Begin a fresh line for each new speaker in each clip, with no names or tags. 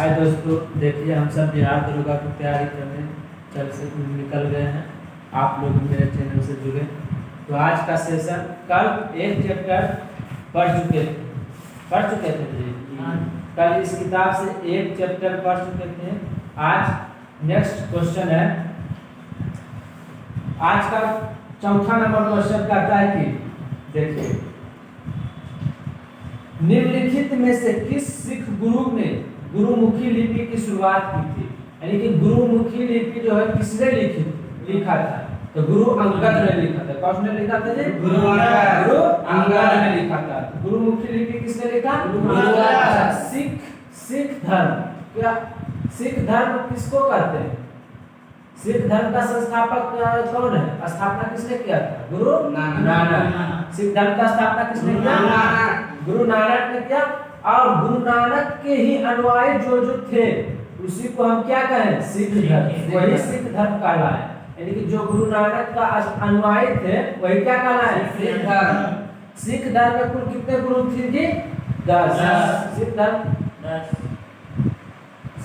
हाय दोस्तों, देखिए हम सब बिहार दरोगा की तैयारी करने चल से निकल गए हैं। आप लोग मेरे चैनल से जुड़े। तो आज का सेशन, कल एक चैप्टर पढ़ चुके थे जी। कल इस किताब से एक चैप्टर पढ़ चुके थे। आज नेक्स्ट क्वेश्चन है। आज का चौथा नंबर क्वेश्चन कहता है कि देखिए, निम्नलिखित में से किस सिख गुरु ने गुरुमुखी लिपि की शुरुआत की थी? यानी कि गुरुमुखी लिपि जो है किसने लिखा था? तो गुरु अंगद ने लिखा था। कौन ने लिखा था जी? गुरु अंगद ने लिखा था। गुरुमुखी लिपि किसने लिखा? सिख धर्म, क्या सिख धर्म किसको कहते हैं? सिख धर्म का संस्थापक कौन है? स्थापना किसने किया था? गुरु नानक। सिख धर्म का स्थापना किसने किया? गुरु नानक ने किया। और गुरु नानक के ही अनुयायी जो थे उसी को हम क्या कहें? सिख धर्म। वही सिख धर्म कहलाए। यानी कि जो गुरु नानक का अनुयायी थे वही क्या कहलाए? सिख धर्म। सिख धर्म में कुल कितने गुरु थे जी? 10।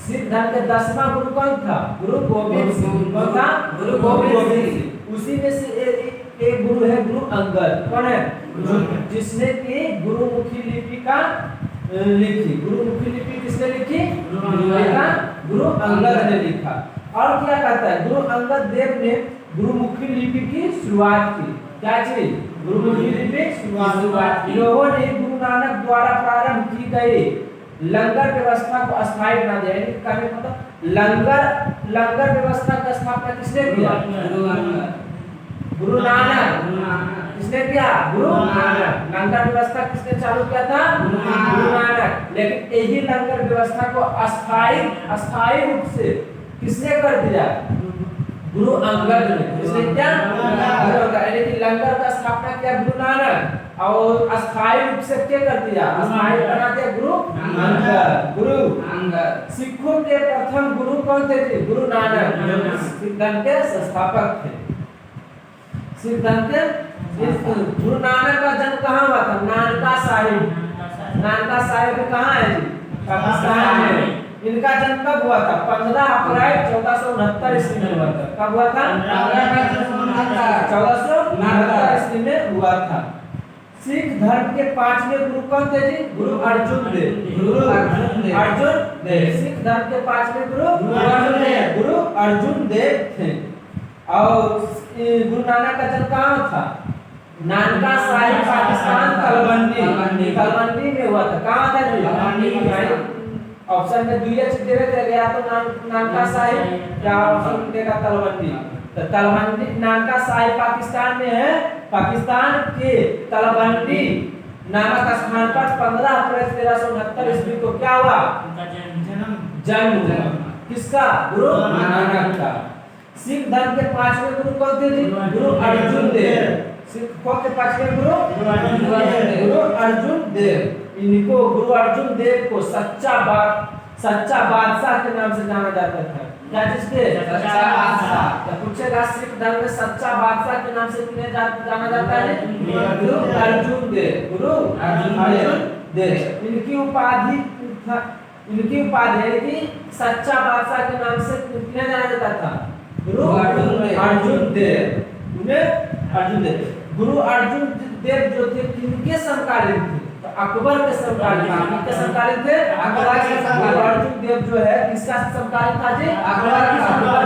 सिख धर्म के 10वां गुरु कौन था? गुरु गोविंद सिंह। कौन था? गुरु गोविंद सिंह। उसी में से एक गुरु है गुरु अंगद। कौन है? जिसने की गुरुमुखी लिपि का लिखी। गुरुमुखी लिपि किसने लिखी? गुरु अंगद ने लिखा। और क्या कहता है? गुरु अंगद देव ने गुरुमुखी लिपि की शुरुआत की। क्या चीज? गुरुमुखी लिपि शुरुआत की। लोगों ने गुरु नानक द्वारा प्रारंभ की गई लंगर व्यवस्था को अस्थायी बना दिया। यानी कहने का मतलब लंगर व्यवस्था का स्थापना किसने किया? गुरु नानक। किसने किया? गुरु नानक। लंगर व्यवस्था किसने चालू किया था? गुरु नानक। लेकिन यही लंगर व्यवस्था को अस्थायी रूप से किसने कर दिया? गुरु अंगद ने। किसने क्या? यानी कि लंगर का स्थापना किया गुरु नानक और अस्थायी रूप से क्या कर दिया? अस्थायी बना दिया गुरु अंगद। सिखों के प्रथम गुरु कौन थे? गुरु नानक, जो सिख धर्म के संस्थापक थे। सिख धर्म के गुरु नानक का जन्म कहाँ हुआ था? नानका साहिब कहाँ है जी? पाकिस्तान में। इनका जन्म कब हुआ था? 15 अप्रैल 1469 ईस्वी में हुआ था। कब हुआ था? 1469 ईस्वी में हुआ था। सिख धर्म के 5वें गुरु कौन थे जी? गुरु अर्जुन देव। सिख धर्म के 5वें गुरु अर्जुन देव थे। और गुरु नानक का जन्म कहाँ था? नानका साहिब, पाकिस्तान, तलवंडी में हुआ था। कहाँ था जी? ऑप्शन में दुई दे गया तो नानका साहिब, या ऑप्शन देगा तलवंडी। तो तलवंडी, नानका साहिब पाकिस्तान में है। पाकिस्तान के तलवंडी नामक स्थान पर 15 अप्रैल 1369 ईस्वी को क्या हुआ? जन्म। किसका? गुरु नानक का। सिख धर्म के 5वें गुरु कौन थे जी? गुरु अर्जुन देव। सिखों के 5वें गुरु अर्जुन देव। इनको गुरु अर्जुन देव को सच्चा बादशाह के नाम से जाना जाता था। क्या जिसके? सच्चा बादशाह। तो पूछेगा सिख धर्म में सच्चा बादशाह के नाम से किन्हें जाना जाता है? गुरु अर्जुन देव। इनकी उपाधि यानी कि सच्चा बादशाह के नाम से किन्हें जाना जाता था? गुरु अर्जुन देव। गुरु अर्जुन देव जो थे किनके समकालीन थे? तो अकबर के समकालीन थे। किसके समकालीन थे? अकबर के। गुरु अर्जुन देव जो है किसका समकालीन था जी? अकबर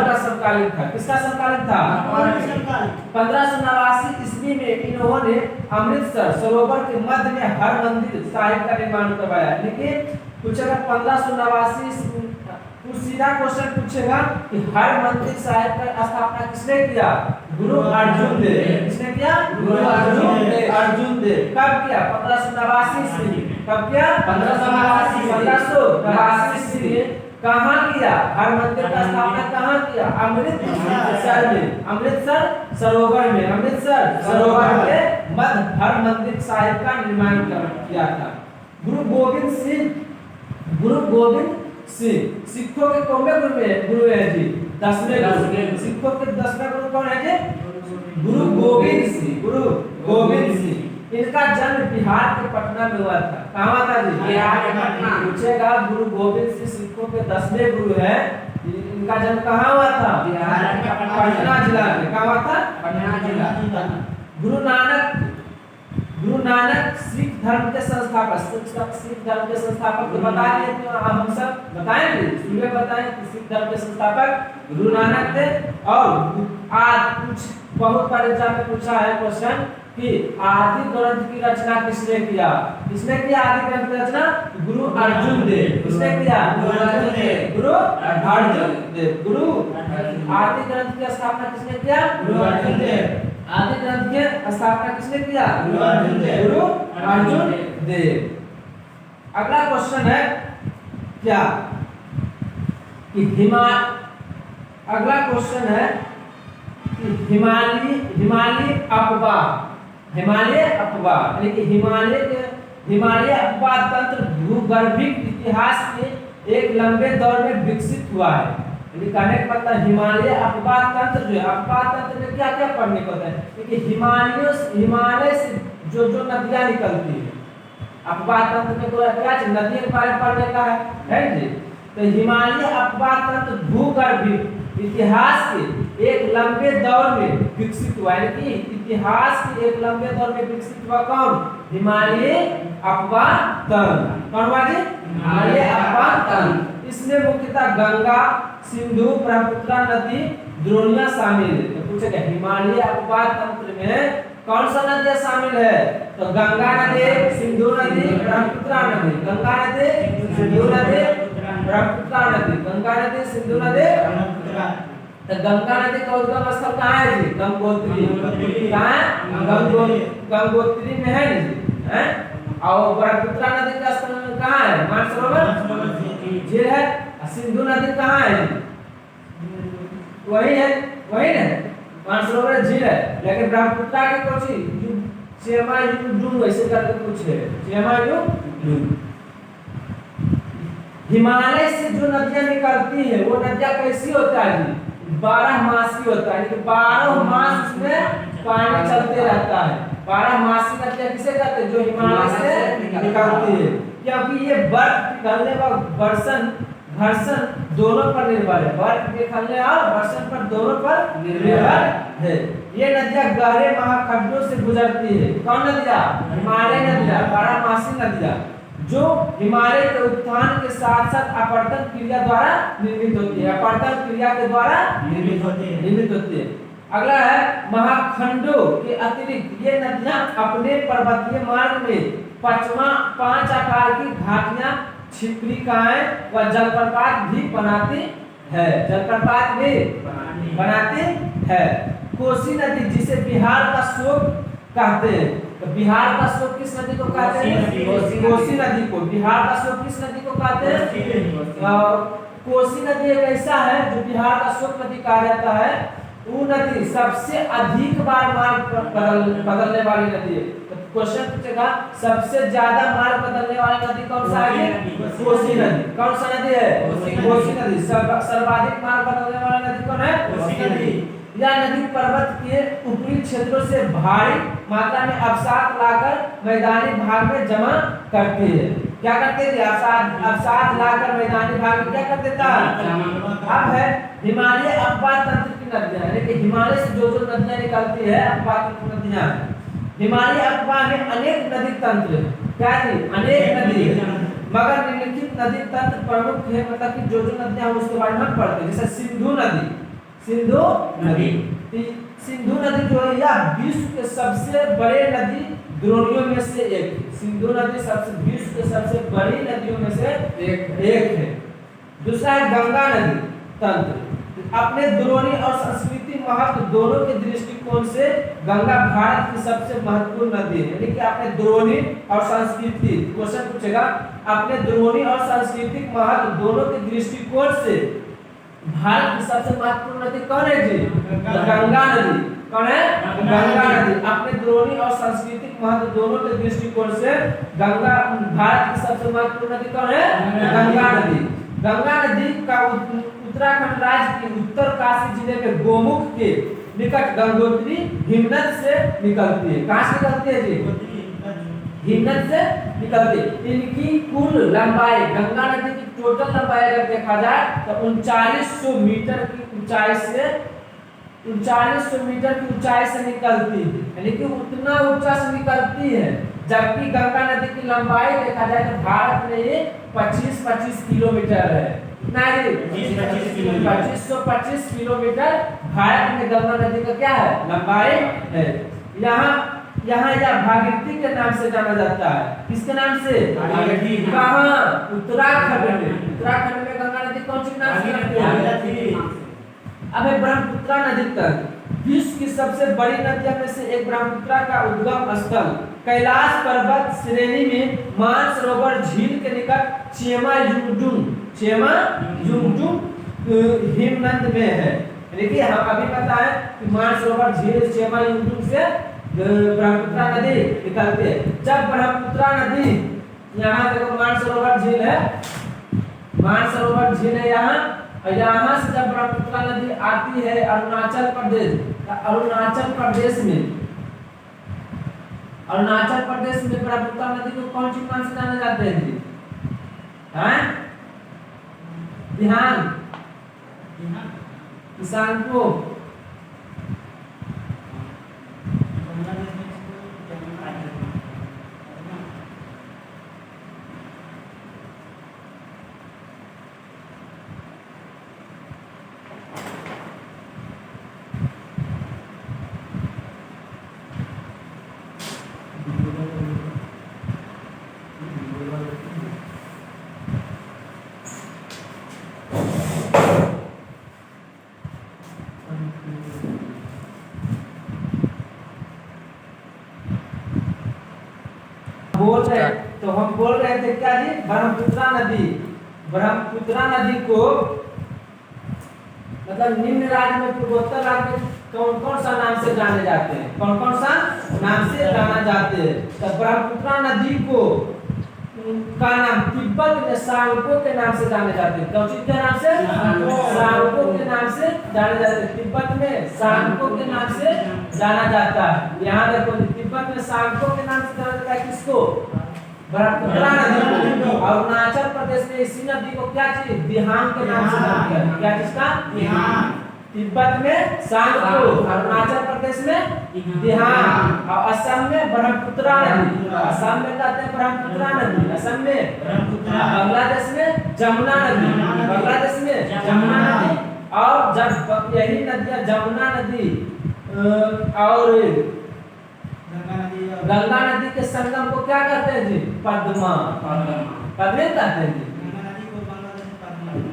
का समकालीन था। किसका समकालीन था? 1589 ईस्वी में इन्होंने अमृतसर सरोवर के मध्य में हरमंदिर साहिब का निर्माण करवाया। लेकिन पूछेगा 1589 सीधा क्वेश्चन पूछेगा कि हर मंदिर साहिब का स्थापना किसने किया? गुरु अर्जुन देव। किसने किया? गुरु अर्जुन देव। कब किया? 1589 ईस्वी। कब किया? 1589 ईस्वी में। कहाँ किया? हर मंदिर का स्थापना कहाँ किया? अमृतसर में। अमृतसर सरोवर में। अमृतसर सरोवर के मध्य हर मंदिर साहिब का निर्माण किया था। गुरु गोविंद सिंह सिखों के कौन गुरु है जी? 10वें गुरु। सिखों के 10वें गुरु कौन है जी? गुरु गोविंद सिंह। इनका जन्म बिहार के पटना में हुआ था। कहाँ हुआ था जी?
बिहार के पटना।
पूछेगा गुरु गोविंद सिंह सिखों के 10वें गुरु है, इनका जन्म कहाँ हुआ था?
बिहार के
पटना जिला में। कहाँ हुआ था?
पटना जिला।
गुरु नानक सिख धर्म के संस्थापक। सिख धर्म के संस्थापक तो बता दिए, तो हम सब बताएंगे, सुबह बताएं कि सिख धर्म के संस्थापक गुरु नानक थे। और आज कुछ बहुत बार एग्जाम में पूछा है क्वेश्चन कि आदि ग्रंथ की रचना किसने किया? किसने किया आदि ग्रंथ की रचना? गुरु अर्जुन देव। किसने किया?
गुरु अर्जुन देव।
गुरु अर्जुन देव। गुरु आदि ग्रंथ की स्थापना किसने किया?
गुरु अर्जुन देव।
आदि ग्रंथ की स्थापना किसने किया?
गुरु अर्जुन देव।
गुरु अर्जुन देव। अगला क्वेश्चन है क्या कि अगला क्वेश्चन है कि हिमालय अपवाह यानी कि हिमालय अपवाह तंत्र भूगर्भिक इतिहास के एक लंबे दौर में विकसित हुआ है। यानी कहने का मतलब हिमालय अपवाह तंत्र जो है, अपवाह तंत्र में क्या क्या पढ़ने को होता है? क्योंकि हिमालय से जो नदियां निकलती है, अपवाह तंत्र में तो क्या नदी के बारे में पढ़ने का है जी। तो हिमालय अपवाह तंत्र भूगर्भिक इतिहास के एक लंबे दौर में विकसित हुआ। यानी कि इतिहास के एक लंबे दौर में विकसित हुआ कौन? हिमालय अपवाह तंत्र। कौन हुआ जी? हिमालय अपवाह तंत्र। इसमें मुख्यतः गंगा, सिंधु, ब्रह्मपुत्र नदी, द्रोणियां शामिल है। तो पूछेगा हिमालय अपवाह तंत्र में कौन सा नदियां शामिल है? तो गंगा नदी, सिंधु नदी, ब्रह्मपुत्र नदी। गंगा नदी, सिंधु नदी, ब्रह्मपुत्र नदी। गंगा नदी, सिंधु नदी, तो गंगा नदी का उद्गम स्थल कहाँ है जी? गंगोत्री। कहाँ है? गंगोत्री में है जी, हैं? और ब्रह्मपुत्र नदी का स्थल कहाँ है? मानसरोवर झील है। सिंधु नदी कहाँ है? वही है, वही ना, मानसरोवर झील है। लेकिन ब्रह्मपुत्र की कुछ सेमायुडूम वैसे करके कुछ है, सेमायुडूम। हिमालय से जो नदियां निकलती है वो नदियां कैसी होता है जी? 12 मासी होता है, यानी कि 12 मास में पानी चलते रहता है। 12 मासी नदियां किसे कहते हैं? जो हिमालय से निकलती है। क्योंकि ये बर्फ पिघलने व घर्षण दोनों पर निर्भर है। बर्फ पिघलने और घर्षण पर दोनों पर निर्भर है। ये नदियां गहरे महाखंडों से गुजरती है। कौन नदियां? हिमालय नदियां, 12 मासी नदियां, जो हिमालय के उत्थान के साथ साथ अपरदन क्रिया द्वारा निर्मित होती है। अपरदन क्रिया के द्वारा निर्मित होती है। अगला है महाखंडों के अतिरिक्त ये नदियां अपने पर्वतीय मार्ग में 5 आकार की घाटियां, छिपकलिकाएं व जलप्रपात भी बनाती है। जलप्रपात भी बनाती है। कोसी नदी, जिसे बिहार का शोक कहते हैं, तो बिहार का शोक किस नदी को कहते हैं? कोसी नदी को। बिहार का शोक किस नदी को कहते हैं? कोसी नदी एक ऐसा है जो बिहार का शोक नदी कहा जाता है। वो नदी सबसे अधिक बार मार्ग बदलने वाली नदी है। तो क्वेश्चन पूछेगा सबसे ज्यादा मार्ग बदलने वाली नदी कौन सा है? कोसी नदी। कौन सा नदी है? कोसी नदी। सर्वाधिक मार्ग बदलने वाली नदी कौन है? कोसी नदी। यह नदी पर्वत के ऊपरी क्षेत्रों से भारी मात्रा में अवसाद लाकर मैदानी भाग में जमा करती है। क्या करते थे? अवसाद लाकर मैदानी भाग में क्या कर देता है? अब है हिमालय अपवाह तंत्र की नदियां, यानी कि हिमालय से जो नदियां निकलती है अपवाह तंत्र नदियां। हिमालय अपवाह में अनेक नदी तंत्र, क्या जी? अनेक नदी है, मगर निम्नलिखित नदी तंत्र प्रमुख है। मतलब कि जो नदियां उसके बारे में पढ़ते हैं। जैसे सिंधु नदी। सिंधु जो है यह विश्व के सबसे बड़े नदी द्रोणियों में से एक है। सिंधु नदी विश्व के सबसे बड़ी नदियों में से एक है। दूसरा है गंगा नदी तंत्र। अपने द्रोणी और संस्कृति महत्व दोनों के दृष्टिकोण से गंगा भारत की सबसे महत्वपूर्ण नदी है। यानी कि अपने द्रोणी और संस्कृति, क्वेश्चन पूछेगा अपने द्रोणी और सांस्कृतिक महत्व दोनों के दृष्टिकोण से भारत की सबसे महत्वपूर्ण नदी कौन है जी? गंगा नदी। कौन है? गंगा नदी। अपने द्रोणी और सांस्कृतिक महत्व दोनों के दृष्टिकोण से भारत की सबसे महत्वपूर्ण नदी कौन है? गंगा नदी। गंगा नदी का उत्तराखंड राज्य के उत्तर काशी जिले में गोमुख के निकट गंगोत्री हिमनद से निकलती है। कहाँ से निकलती है जी? हिमनद से निकलती है। इनकी कुल लंबाई, गंगा नदी की टोटल लंबाई अगर देखा जाए तो 3900 मीटर की ऊंचाई से 3900 मीटर की ऊंचाई से निकलती है, यानी कि उतना ऊंचा से निकलती है। जबकि गंगा नदी की लंबाई देखा जाए तो भारत में ये 25-25 किलोमीटर है। कितना है? 2525 किलोमीटर भारत में गंगा नदी का क्या है? लंबाई है। यहाँ यह भागीरथी के नाम से जाना जाता है। किसके नाम से?
भागीरथी।
कहाँ? उत्तराखंड में। उत्तराखंड में गंगा नदी कौन सी नाम से जाती है? अब है ब्रह्मपुत्र नदी तक। विश्व की सबसे बड़ी नदियों में से एक ब्रह्मपुत्र का उद्गम स्थल कैलाश पर्वत श्रेणी में मानसरोवर झील के निकट चेमायुंगडुंग हिमनद में है। देखिए हम अभी बताएं कि मानसरोवर झील चेमायुंगडुंग से ब्रह्मपुत्र नदी निकलती है। जब ब्रह्मपुत्र नदी, यहाँ देखो मानसरोवर झील है, मानसरोवर झील है यहाँ, और यहाँ से जब ब्रह्मपुत्र नदी आती है अरुणाचल प्रदेश, अरुणाचल प्रदेश में ब्रह्मपुत्र नदी को कौन सी नाम से जाना जाते हैं जी? हैं? ध्यान किसान को बोल रहे, तो हम बोल रहे थे क्या जी? ब्रह्मपुत्र नदी को मतलब निम्न राज्य में, पूर्वोत्तर राज्य में कौन कौन सा नाम से जाने जाते हैं? कौन कौन सा नाम से जाना जाते हैं? तो ब्रह्मपुत्र नदी को का नाम तिब्बत में सांगपो के नाम से जाने जाते हैं। कौन के नाम से? सांगपो के नाम से जाने जाते हैं। तिब्बत में सांगपो के नाम से जाना जाता है। यहाँ देखो तिब्बत में सांगपो के नाम से जाना जाता है किसको? ब्रह्मपुत्र नदी को। अरुणाचल प्रदेश में इसी नदी को क्या चीज? दिहांग के नाम से जानते हैं। क्या चीज का? दिहांग। तिब्बत में सांगपो, अरुणाचल प्रदेश में दिहांग, और असम में ब्रह्मपुत्र नदी। असम में कहते हैं ब्रह्मपुत्र नदी, असम में बांग्लादेश में जमुना नदी, बांग्लादेश में जमुना नदी। और जब यही नदियां जमुना नदी और गंगा नदी के संगम को क्या कहते हैं जी? पद्मा। पद्मे कहते हैं जी,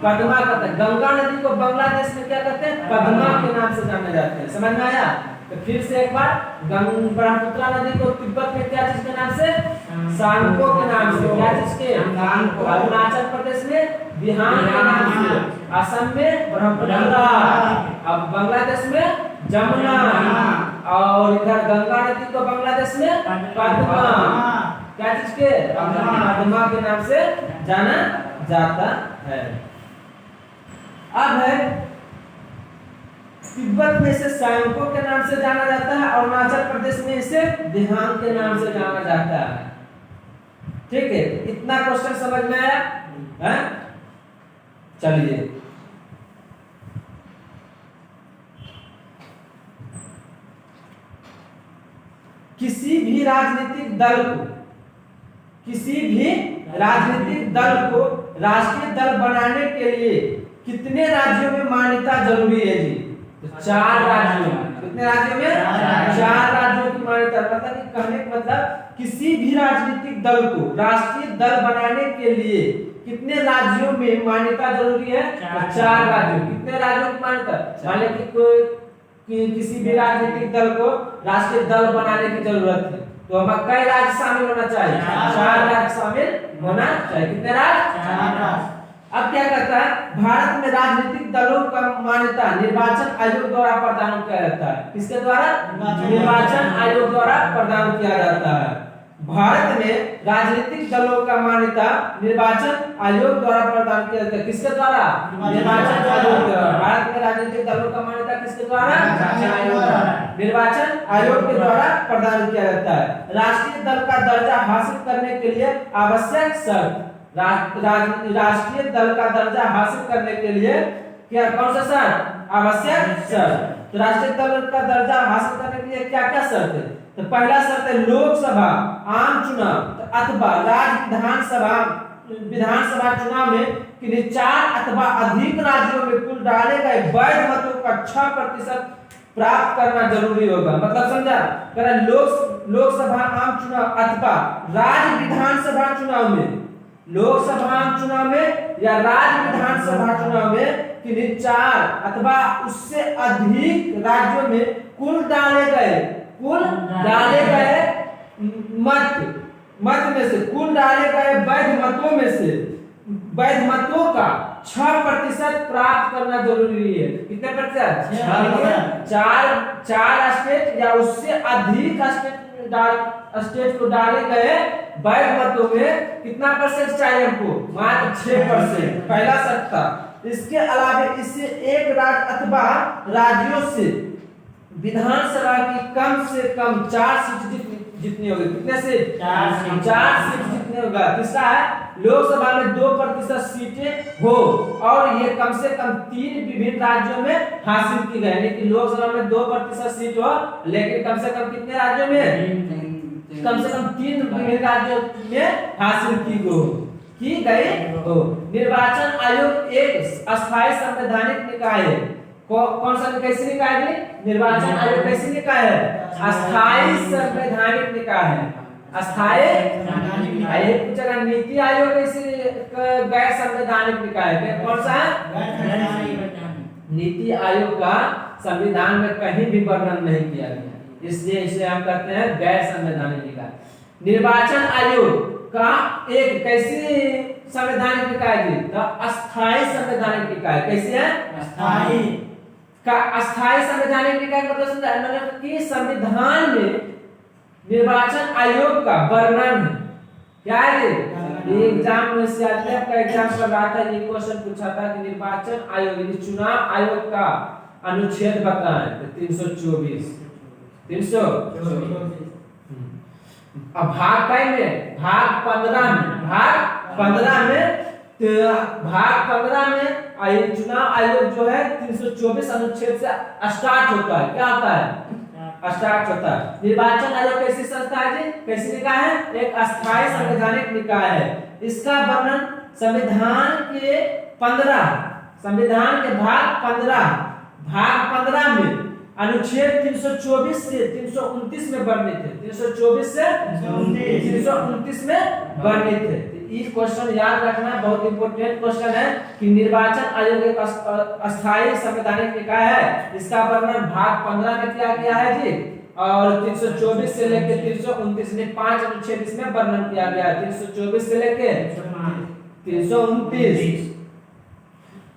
पद्मा कहते हैं। गंगा नदी को बांग्लादेश में क्या कहते हैं? पद्मा के नाम से जाने जाते हैं। समझ में आया? तो फिर से एक बार, ब्रह्मपुत्र नदी को तिब्बत में क्या चीज के नाम से? सांगपो के नाम से। क्या चीज के? अरुणाचल प्रदेश में दिहांग के नाम से, असम में ब्रह्मपुत्र, अब बांग्लादेश में जमुना, और इधर गंगा नदी को बांग्लादेश में पद्मा। क्या चीज के? पद्मा के नाम से जाना जाता है। अब है तिब्बत में इसे सांगपो के नाम से जाना जाता है, अरुणाचल प्रदेश में इसे दिहांग के नाम से जाना जाता है। ठीक है, इतना क्वेश्चन समझ में आया है? चलिए किसी भी राजनीतिक दल को राष्ट्रीय दल बनाने के लिए कितने राज्यों में मान्यता जरूरी है जी? तो 4 राज्यों में। कितने राज्यों में? 4 राज्यों की मान्यता। मतलब कि कहने का मतलब किसी भी राजनीतिक दल को राष्ट्रीय दल बनाने के लिए कितने राज्यों में मान्यता जरूरी है? 4 राज्यों। कितने राज्यों की मान्यता? मान लीजिए कि किसी भी राजनीतिक दल को राष्ट्रीय दल बनाने की जरूरत है, तो हमें कई राज्य शामिल होना चाहिए? 4 राज्य शामिल होना चाहिए। कितने राज्य? 4 राज्य। अब क्या कहता है? भारत में राजनीतिक दलों का मान्यता निर्वाचन आयोग द्वारा प्रदान किया जाता है। किसके द्वारा? निर्वाचन आयोग द्वारा प्रदान किया जाता है। भारत में राजनीतिक दलों का मान्यता निर्वाचन आयोग द्वारा प्रदान किया जाता है। किसके द्वारा? निर्वाचन आयोग द्वारा। भारत में राजनीतिक दलों का मान्यता किसके द्वारा? निर्वाचन आयोग के द्वारा प्रदान किया जाता है। राष्ट्रीय दल का दर्जा हासिल करने के लिए आवश्यक शर्त, राष्ट्रीय दल का दर्जा हासिल करने के लिए क्या कौन सा शर्त? आवश्यक शर्त। तो राष्ट्रीय दल का दर्जा हासिल करने के लिए क्या क्या शर्त है? तो पहला शर्त है लोकसभा आम चुनाव अथवा राज्य विधानसभा चुनाव में किन्हीं 4 अथवा अधिक राज्यों में कुल डाले गए वैध मतों का 6% प्राप्त करना जरूरी होगा। मतलब समझा? लोकसभा आम चुनाव अथवा राज्य विधानसभा चुनाव में, लोकसभा आम चुनाव में या राज्य विधानसभा चुनाव में किन्हीं 4 अथवा उससे अधिक राज्यों में कुल डाले गए मत में से, कुल डाले गए वैध मतों का 6% प्राप्त करना जरूरी है। कितने प्रतिशत? 4 स्टेट या उससे अधिक स्टेट को डाले गए वैध मतों में कितना % चाहिए हमको? मात्र 6%। पहला शर्त था। इसके अलावा इससे एक राज्य अथवा राज्यों से विधानसभा की कम से कम 4 सीट जितनी होगी। कितने से? 4 सीट जितने होगा। तीसरा है लोकसभा में 2% सीटें हो और ये कम से कम 3 विभिन्न राज्यों में हासिल की गई। यानी कि लोकसभा में 2% सीट हो लेकिन कम से कम कितने राज्यों में? कम से कम 3 विभिन्न राज्यों में हासिल की गई हो। निर्वाचन आयोग एक अस्थायी संवैधानिक निकाय है। कौन सा कैसे निकाय है? निर्वाचन आयोग कैसे निकाय है? अस्थायी संवैधानिक निकाय है। अस्थायी पूछेगा नीति आयोग कैसे गैर संवैधानिक निकाय है? कौन सा है? नीति आयोग का संविधान में कहीं भी वर्णन नहीं किया गया, इसलिए इसे हम कहते हैं गैर संवैधानिक निकाय। निर्वाचन आयोग का एक कैसी संवैधानिक निकाय थी? तो अस्थायी संवैधानिक निकाय। कैसे है? अस्थायी संवैधानिक निकाय मतलब मतलब कि संविधान में निर्वाचन आयोग का वर्णन है। क्या है? एग्जाम में से आज का एग्जाम कर रहा था, ये क्वेश्चन पूछा था कि निर्वाचन आयोग यानी चुनाव आयोग का अनुच्छेद बताएं। तो 324 अब भाग में भाग 15 में चुनाव आयोग जो है 324 अनुच्छेद से स्टार्ट होता है। क्या होता है? स्टार्ट होता है। निर्वाचन आयोग कैसी संस्था है जी? कैसी निकाय है? एक अस्थायी संवैधानिक निकाय है। इसका वर्णन संविधान के भाग 15 में अनुच्छेद 324 से 329 में वर्णित है। 324 से 329 में वर्णित है। इस क्वेश्चन याद रखना, बहुत इंपॉर्टेंट क्वेश्चन है कि निर्वाचन आयोग एक अस्थायी संवैधानिक निकाय है। इसका वर्णन भाग 15 में किया गया है जी, और 324 से लेकर 329 में 5 अनुच्छेद इसमें वर्णन किया गया है। 324 से लेकर 329।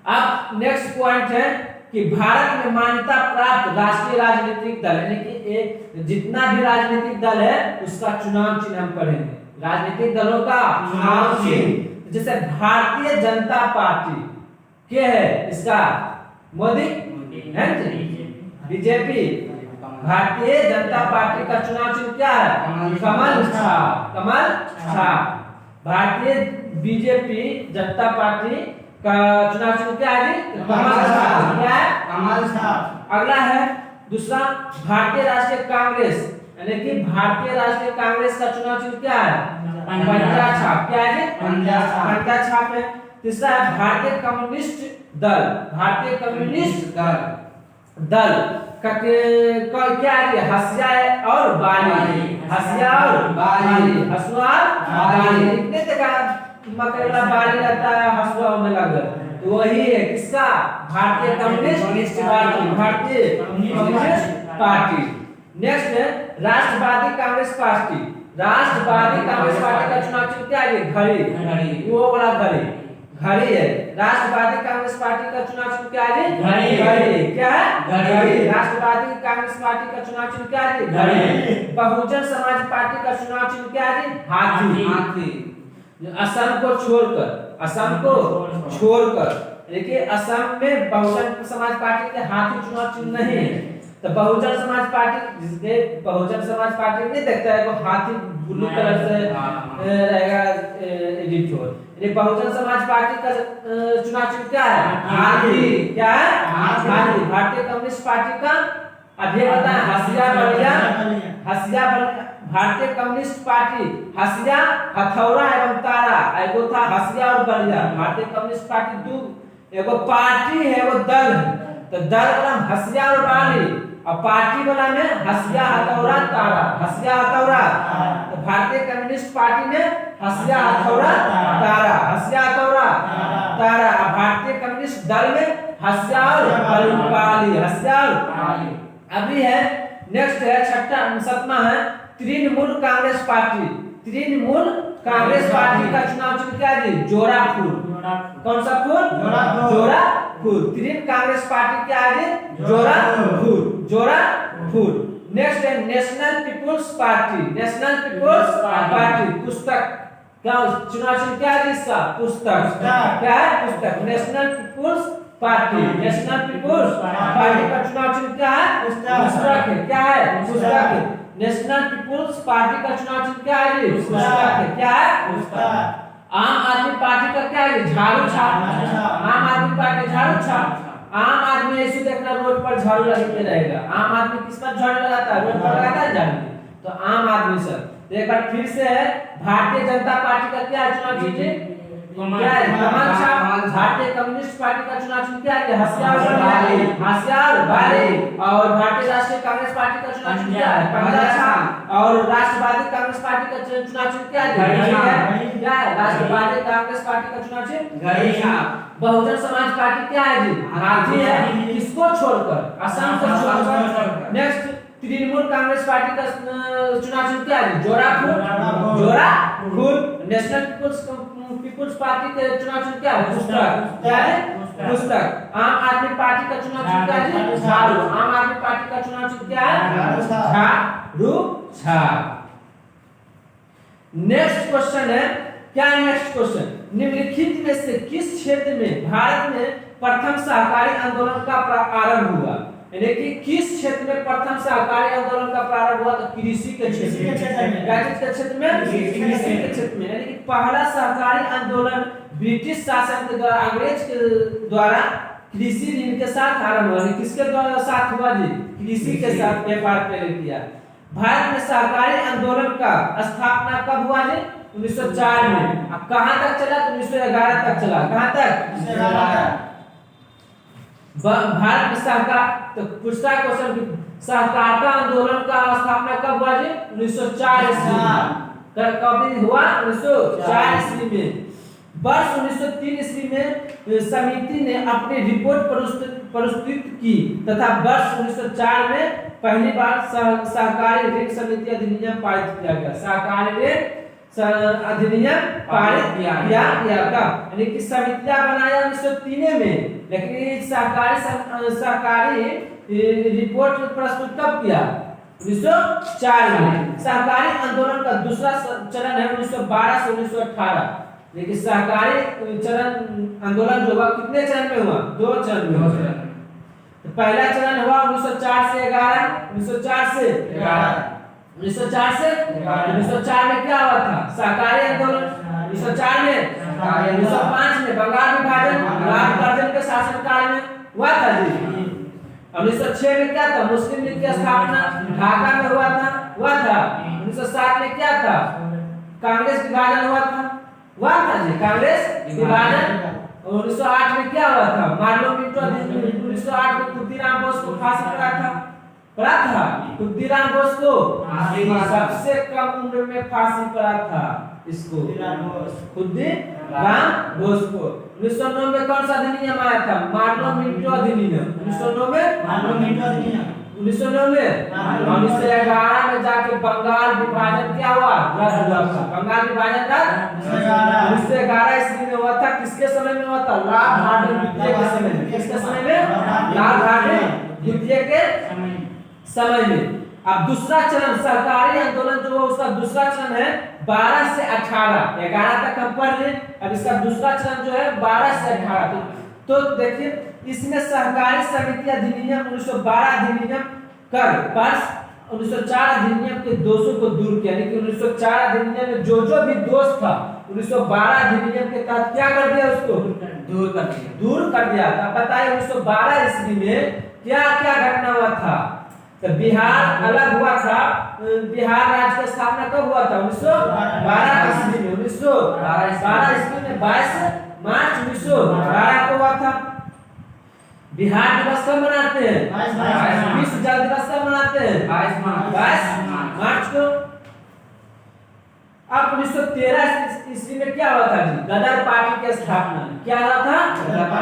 अब नेक्स्ट पॉइंट है कि भारत में मान्यता प्राप्त राष्ट्रीय राजनीतिक दल, यानी कि जितना भी राजनीतिक दल है उसका चुनाव चिन्ह हम पढ़ेंगे। राजनीतिक दलों का चुनाव चिन्ह, जैसे भारतीय जनता पार्टी क्या है? इसका मोदी है, बीजेपी। भारतीय जनता पार्टी का चुनाव चिन्ह क्या है? कमल छाप। भारतीय बीजेपी जनता पार्टी का चुनाव चिन्ह क्या है? कमल छाप। अगला है दूसरा भारतीय राष्ट्रीय कांग्रेस, यानी कि भारतीय राष्ट्रीय कांग्रेस का चुनाव चिन्ह क्या है? पंजा छाप। क्या है? पंजा छाप है। तीसरा है भारतीय कम्युनिस्ट दल। भारतीय कम्युनिस्ट दल का क्या है? हसिया और बाली। हसिया और बाली। हसुआ बाली। इतने जगह मकरला बाली रहता है, हसुआ में लग, तो वही है किसका? भारतीय कम्युनिस्ट पार्टी। भारतीय कम्युनिस्ट पार्टी। नेक्स्ट है राष्ट्रवादी कांग्रेस पार्टी। राष्ट्रवादी कांग्रेस पार्टी का चुनाव चिन्ह क्या है? घड़ी। वो वाला घड़ी। घड़ी है। राष्ट्रवादी कांग्रेस पार्टी का चुनाव चिन्ह क्या है?
घड़ी।
घड़ी क्या है?
घड़ी।
राष्ट्रवादी कांग्रेस पार्टी का चुनाव चिन्ह क्या है?
घड़ी।
बहुजन समाज पार्टी का चुनाव चिन्ह क्या है? हाथी।
हाथी।
असम को छोड़कर देखिए, असम में बहुजन समाज पार्टी के हाथी चुनाव चिन्ह नहीं है। तो बहुजन समाज पार्टी, जिसके बहुजन समाज पार्टी नहीं देखता है वो हाथी ब्लू कलर से रहेगा एडिट हो। ये बहुजन समाज पार्टी का चुनाव चिन्ह क्या है? हाथी। क्या है? हाथी। भारतीय कम्युनिस्ट पार्टी का अभी बताएं, हसिया बलिया। भारतीय कम्युनिस्ट पार्टी हसिया, हथौड़ा एवं तारा। एगो था हसिया और बलिया। भारतीय कम्युनिस्ट पार्टी दो, एगो पार्टी है एगो दल है। तो दल वाला हसिया और बाली, और पार्टी वाला में हसिया, हथौड़ा, तारा। हसिया, हथौड़ा। तो भारतीय कम्युनिस्ट पार्टी में हसिया, हथौड़ा, तारा। हसिया, हथौड़ा, तारा। भारतीय कम्युनिस्ट दल में हसिया और बाली। हसिया और बाली। अभी है नेक्स्ट है सातवां है तृणमूल कांग्रेस पार्टी। तृणमूल कांग्रेस पार्टी का चुनाव चिन्ह क्या है? जोड़ा फूल। कौन सा फूल? जोड़ा फूल। तृणमूल कांग्रेस पार्टी क्या है? जोड़ा फूल। जोड़ा फूल। नेक्स्ट है national people's party. National people's party पुस्तक क्या चुनाव चिन्ह क्या है इसका? पुस्तक। क्या है? पुस्तक। National people's party. National people's party का चुनाव चिन्ह क्या है? पुस्तक है। क्या है? पुस्तक है। नेशनल पीपुल्स पार्टी का चुनाव चिन्ह क्या है? पुस्तक है। क्या है? पुस्तक। आम आदमी पार्टी का क्या है? झाड़ू छाप। आम आदमी पार्टी झाड़ू छाप। आम आदमी ऐसे देखना रोड पर झाड़ू लगाते रहेगा। आम आदमी किस पर झाड़ू लगाता है? रोड पर लगाता है झाड़ू। तो आम आदमी सर एक बार फिर से है, भारतीय जनता पार्टी का क्या चुनाव चिन्ह? क्या है? कमल छाप। भारतीय कम्युनिस्ट पार्टी का चुनाव चिन्ह क्या है? हसिया और बाली। और भारतीय राष्ट्रीय कांग्रेस पार्टी का चुनाव चिन्ह क्या है? कमल छाप। और राष्ट्रवादी कांग्रेस पार्टी का चुनाव चिन्ह क्या है? क्या है? राष्ट्रवादी कांग्रेस पार्टी का चुनाव चिन्ह घड़ी। बहुजन समाज पार्टी क्या है जी? हाथी है। किसको छोड़कर? असम को छोड़कर। नेक्स्ट तृणमूल कांग्रेस पार्टी का चुनाव चिन्ह क्या है? जोड़ा फूल। जोड़ा फूल। नेशनल पीपुल्स पार्टी के चुनाव चिन्ह क्या है? पुस्तक। क्या है? पुस्तक। आम आदमी पार्टी का चुनाव चिन्ह क्या है? झाड़ू। आम आदमी पार्टी का चुनाव चिन्ह क्या है? झाड़ू छाप। नेक्स्ट क्वेश्चन है क्या? नेक्स्ट क्वेश्चन, निम्नलिखित में से किस क्षेत्र में भारत में प्रथम सहकारी आंदोलन का प्रारंभ हुआ? यानी कि किस क्षेत्र में प्रथम सहकारी आंदोलन का प्रारंभ हुआ? तो कृषि के क्षेत्र में। क्या के क्षेत्र में? कृषि के क्षेत्र में। यानी कि पहला सहकारी आंदोलन ब्रिटिश शासन के द्वारा, अंग्रेज के द्वारा कृषि ऋण के साथ आरंभ हुआ। किसके द्वारा साथ हुआ जी? कृषि के साथ व्यापार पहले किया। भारत में सहकारी आंदोलन का स्थापना कब हुआ जी? 1904 में। अब कहां तक चला? 1911 तक चला। कहां तक? भारत में सहकार, तो पूछता है क्वेश्चन, सहकारिता आंदोलन का स्थापना कब हुआ जी? 1904 ईस्वी में। कब हुआ? 1904 ईस्वी में। वर्ष 1903 ईस्वी में समिति ने अपनी रिपोर्ट प्रस्तुत की तथा वर्ष 1904 में पहली बार सहकारी ऋण समिति अधिनियम पारित किया गया। सहकारी ऋण अधिनियम पारित किया गया। यानी कि समितियां बनाया 1903 में, लेकिन सहकारी रिपोर्ट प्रस्तुत कब किया? 1904 में। सहकारी आंदोलन का दूसरा चरण है 1912 से 1918। लेकिन सहकारी चरण आंदोलन जो हुआ कितने चरण में हुआ? 2 चरण में हुआ। तो पहला चरण हुआ 1904 से 11। 1904 से 1904 में क्या हुआ था? सहकारी आंदोलन। 1904 में 1905 में बंगाल विभाजन, लाल बहादुर के शासनकाल में हुआ था जी। 1906 में क्या था? मुस्लिम लीग की स्थापना ढाका में हुआ था। 1907 में क्या था? कांग्रेस विभाजन हुआ था जी। कांग्रेस विभाजन। 1908 में क्या हुआ था? Marlowe Minto. 1908 में खुदीराम बोस को फांसी पड़ा था। खुदीराम बोस को सबसे कम उम्र में फांसी पड़ा था। इसको खुदीराम बोस को 1909 में कौन सा अधिनियम आया था? मार्लो मिंटो अधिनियम। 1909 में 1909 1911 में जाके बंगाल विभाजन क्या हुआ, रद्द हुआ था। बंगाल विभाजन रद्द 1911 ईस्वी में हुआ था। किसके समय में हुआ था? लाल बहादुर द्वितीय के समय में। किसके समय में? लाल बहादुर द्वितीय के समय में। अब दूसरा चरण सहकारी आंदोलन जो है उसका दूसरा चरण है 12 से 18। 11 तक हम पढ़ लें। अब इसका दूसरा चरण जो है 12 से 18। तो देखिए इसमें सहकारी समिति अधिनियम 1912 अधिनियम कर वर्ष 1904 अधिनियम के दोषों को दूर किया। यानी कि 1904 अधिनियम में जो भी दोष था 1912 अधिनियम के तहत क्या कर दिया, उसको दूर कर दिया। अब बताइए 1912 ईस्वी में क्या क्या घटना हुआ था? तो बिहार अलग हुआ था। बिहार राज्य की स्थापना कब हुआ था? 1912 ईस्वी में। 1912 ईस्वी में 22 मार्च 1912 को हुआ था। बिहार दिवस कब मनाते हैं?
22
विश्व जल दिवस कब मनाते हैं? 22 मार्च को। अब 1913 ईस्वी में क्या हुआ था जी? गदर पार्टी की स्थापना। क्या हुआ था?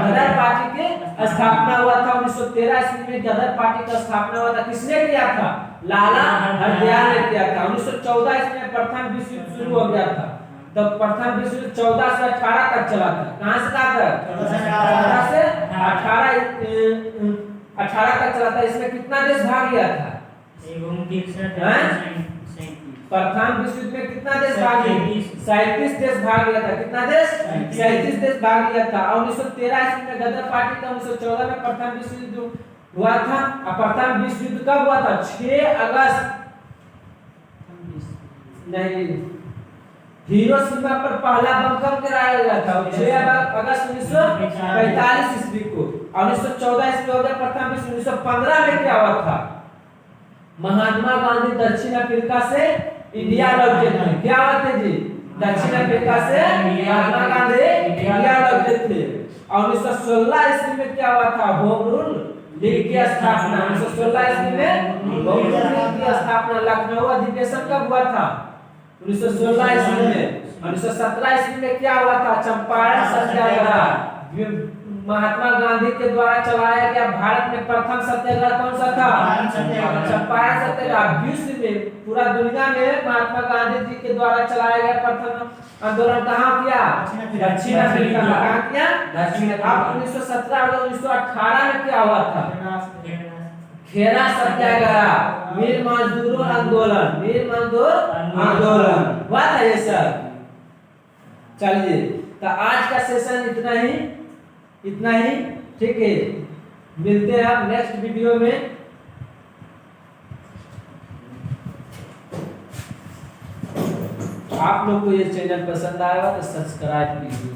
गदर पार्टी की स्थापना हुआ था। 1913 ईस्वी में गदर पार्टी का स्थापना हुआ था। किसने किया था? लाला हरदयाल ने किया था। 1914 ईस्वी में प्रथम विश्व युद्ध शुरू हो गया था। तो प्रथम विश्व युद्ध 14 से 18 तक चला था। कहां से कहां तक? 14 से 18 तक चला था। इसमें कितना देश भाग लिया था? प्रथम विश्व युद्ध में कितना देश भाग लिया? 37 देश भाग लिया था। कितना देश? 37 देश भाग लिया था। और 1913 ईस्वी में गदर पार्टी का 1914 में प्रथम विश्व युद्ध हुआ था। और प्रथम विश्व युद्ध कब हुआ था? 6 अगस्त नहीं, हिरोशिमा पर पहला बम कब गिराया गया था? 6 अगस्त 1945 ईस्वी को। और 1914 ईस्वी हो गया प्रथम विश्व। 1915 में क्या हुआ था? महात्मा गांधी दक्षिण अफ्रीका से इंडिया लौटे थे। क्या हुआ थे जी? दक्षिण अफ्रीका से महात्मा गांधी इंडिया लौटे थे। और 1916 ईस्वी में क्या हुआ था? होम रूल लीग की स्थापना। 1916 ईस्वी में होम रूल लीग की स्थापना। लखनऊ अधिवेशन कब हुआ था? 1916 ईस्वी में। 1917 ईस्वी में क्या हुआ था? चंपारण सत्याग्रह। महात्मा गांधी के द्वारा चलाया गया भारत में प्रथम सत्याग्रह कौन सा था? चंपारण सत्याग्रह। विश्व में पूरा दुनिया में महात्मा गांधी जी के द्वारा चलाया गया प्रथम आंदोलन कहाँ किया? दक्षिण अफ्रीका में। कहाँ किया? दक्षिण। अब 1917 और 1918 में क्या हुआ था? खेरा सत्याग्रह, मिल मजदूरों आंदोलन, मिल मजदूर आंदोलन हुआ था ये सब। चलिए तो आज का सेशन इतना ही ठीक है। मिलते हैं आप नेक्स्ट वीडियो में। आप लोग को ये चैनल पसंद आएगा तो सब्सक्राइब कीजिए।